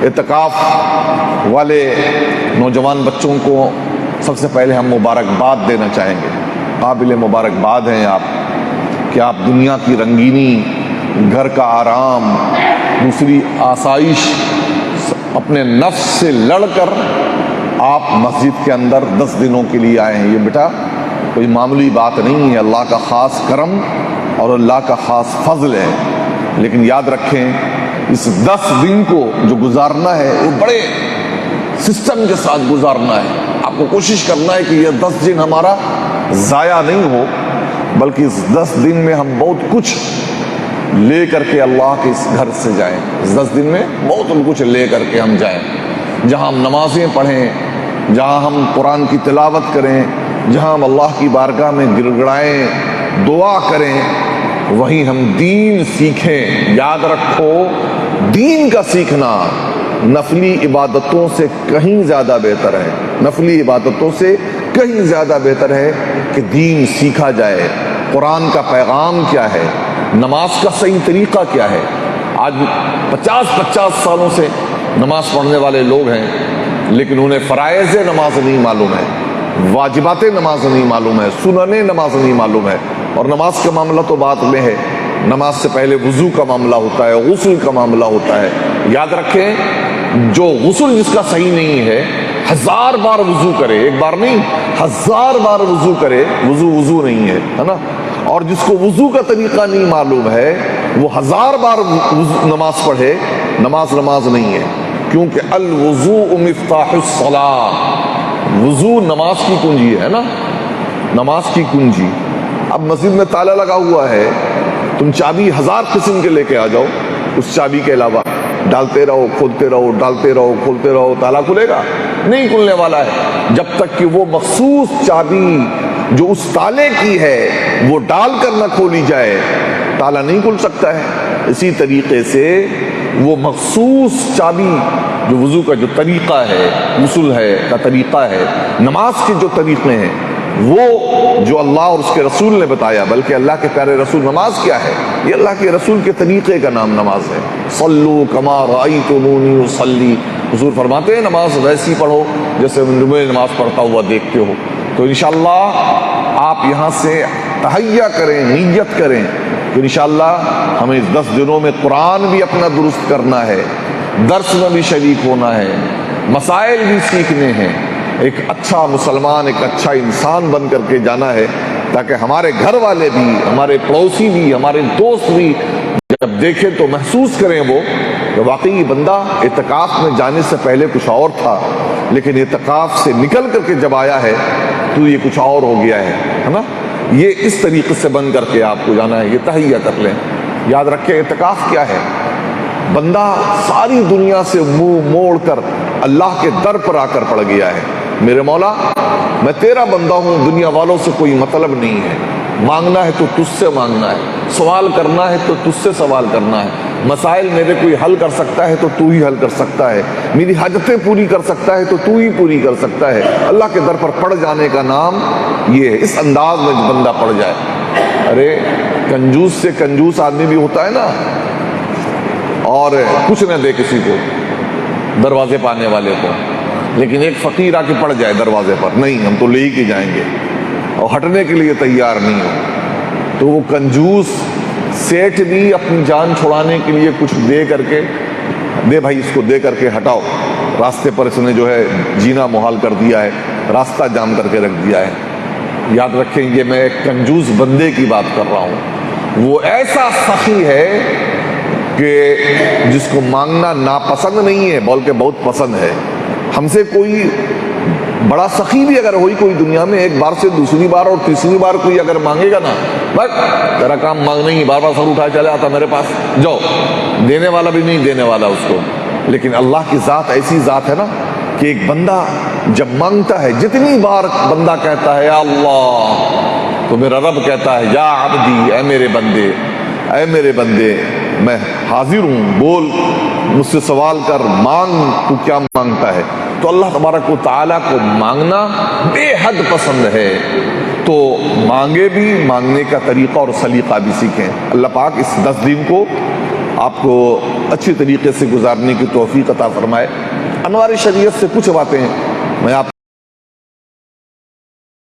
اعتکاف والے نوجوان بچوں کو سب سے پہلے ہم مبارکباد دینا چاہیں گے. قابل مبارکباد ہیں آپ کہ آپ دنیا کی رنگینی، گھر کا آرام، دوسری آسائش، اپنے نفس سے لڑ کر آپ مسجد کے اندر 10 دنوں کے لیے آئے ہیں. یہ بیٹا کوئی معمولی بات نہیں ہے، اللہ کا خاص کرم اور اللہ کا خاص فضل ہے. لیکن یاد رکھیں اس 10 دن کو جو گزارنا ہے وہ بڑے سسٹم کے ساتھ گزارنا ہے. آپ کو کوشش کرنا ہے کہ یہ 10 دن ہمارا ضائع نہیں ہو، بلکہ اس 10 دن میں ہم بہت کچھ لے کر کے اللہ کے اس گھر سے جائیں. اس 10 دن میں بہت کچھ لے کر کے ہم جائیں، جہاں ہم نمازیں پڑھیں، جہاں ہم قرآن کی تلاوت کریں، جہاں ہم اللہ کی بارگاہ میں گڑ گڑائیں، دعا کریں، وہیں ہم دین سیکھیں. یاد رکھو دین کا سیکھنا نفلی عبادتوں سے کہیں زیادہ بہتر ہے. نفلی عبادتوں سے کہیں زیادہ بہتر ہے کہ دین سیکھا جائے. قرآن کا پیغام کیا ہے، نماز کا صحیح طریقہ کیا ہے. آج 50 سالوں سے نماز پڑھنے والے لوگ ہیں، لیکن انہیں فرائض نماز نہیں معلوم ہے، واجبات نماز نہیں معلوم ہے، سنن نماز نہیں معلوم ہے. اور نماز کا معاملہ تو بات میں ہے، نماز سے پہلے وضو کا معاملہ ہوتا ہے، غسل کا معاملہ ہوتا ہے. یاد رکھیں جو غسل جس کا صحیح نہیں ہے 1000 بار وضو کرے، ایک بار نہیں 1000 بار وضو کرے، وضو نہیں ہے نا. اور جس کو وضو کا طریقہ نہیں معلوم ہے وہ 1000 بار نماز پڑھے، نماز نہیں ہے. کیونکہ الوضوء مفتاح الصلاۃ، وضو نماز کی کنجی ہے نا، نماز کی کنجی. اب مسجد میں تالا لگا ہوا ہے، تم چابی 1000 قسم کے لے کے آ جاؤ، اس چابی کے علاوہ ڈالتے رہو، کھولتے رہو، ڈالتے رہو، کھولتے رہو، تالا کھلے گا نہیں؟ کھلنے والا ہے جب تک کہ وہ مخصوص چابی جو اس تالے کی ہے وہ ڈال کر نہ کھولی جائے، تالا نہیں کھل سکتا ہے. اسی طریقے سے وہ مخصوص چابی جو وضو کا جو طریقہ ہے، غسل ہے کا طریقہ ہے، نماز کے جو طریقے ہیں، وہ جو اللہ اور اس کے رسول نے بتایا، بلکہ اللہ کے پیارے رسول. نماز کیا ہے؟ یہ اللہ کے رسول کے طریقے کا نام نماز ہے. صلو کما رأیتمونی اصلی، حضور فرماتے ہیں نماز ویسی پڑھو جیسے میں نماز پڑھتا ہوا دیکھتے ہو. تو انشاءاللہ آپ یہاں سے تہیہ کریں، نیت کریں کہ انشاءاللہ ہمیں 10 دنوں میں قرآن بھی اپنا درست کرنا ہے، درس میں بھی شریک ہونا ہے، مسائل بھی سیکھنے ہیں، ایک اچھا مسلمان، ایک اچھا انسان بن کر کے جانا ہے، تاکہ ہمارے گھر والے بھی، ہمارے پڑوسی بھی، ہمارے دوست بھی جب دیکھیں تو محسوس کریں وہ کہ واقعی بندہ اعتکاف میں جانے سے پہلے کچھ اور تھا، لیکن اعتکاف سے نکل کر کے جب آیا ہے تو یہ کچھ اور ہو گیا ہے نا. یہ اس طریقے سے بن کر کے آپ کو جانا ہے. یہ تہیہ کر لیں. یاد رکھیں اعتکاف کیا ہے؟ بندہ ساری دنیا سے منہ موڑ کر اللہ کے در پر آ کر پڑ گیا ہے. میرے مولا میں تیرا بندہ ہوں، دنیا والوں سے کوئی مطلب نہیں ہے، مانگنا ہے تو تجھ سے مانگنا ہے، سوال کرنا ہے تو تجھ سے سوال کرنا ہے، مسائل میرے کوئی حل کر سکتا ہے تو تو ہی حل کر سکتا ہے، میری حاجتیں پوری کر سکتا ہے تو تو ہی پوری کر سکتا ہے. اللہ کے در پر پڑ جانے کا نام یہ ہے. اس انداز میں بندہ پڑ جائے. ارے کنجوس سے کنجوس آدمی بھی ہوتا ہے نا، اور کچھ نہ دے کسی کو دروازے پانے والے کو، لیکن ایک فقیر آ کے پڑ جائے دروازے پر، نہیں ہم تو لے ہی کے جائیں گے، اور ہٹنے کے لیے تیار نہیں ہو، تو وہ کنجوس سیٹھ بھی اپنی جان چھڑانے کے لیے کچھ دے کر کے، دے بھائی اس کو دے کر کے ہٹاؤ، راستے پر اس نے جو ہے جینا محال کر دیا ہے، راستہ جام کر کے رکھ دیا ہے. یاد رکھیں یہ میں ایک کنجوس بندے کی بات کر رہا ہوں. وہ ایسا سخی ہے کہ جس کو مانگنا ناپسند نہیں ہے بلکہ بہت پسند ہے. ہم سے کوئی بڑا سخی بھی اگر ہوئی کوئی دنیا میں، ایک بار سے دوسری بار اور تیسری بار کوئی اگر مانگے گا نا، بس تیرا کام مانگنا ہی، بار بار سر اٹھا چلے آتا میرے پاس جاؤ، دینے والا بھی نہیں دینے والا اس کو. لیکن اللہ کی ذات ایسی ذات ہے نا کہ ایک بندہ جب مانگتا ہے، جتنی بار بندہ کہتا ہے یا اللہ، تو میرا رب کہتا ہے یا عبدی، اے میرے بندے، اے میرے بندے میں حاضر ہوں، بول مجھ سے سوال کر، مانگ، تو کیا مانگتا ہے. تو اللہ تبارک و تعالیٰ کو مانگنا بے حد پسند ہے. تو مانگے بھی، مانگنے کا طریقہ اور سلیقہ بھی سیکھیں. اللہ پاک اس 10 دن کو آپ کو اچھی طریقے سے گزارنے کی توفیق عطا فرمائے۔ انوار شریعت سے کچھ باتیں میں آپ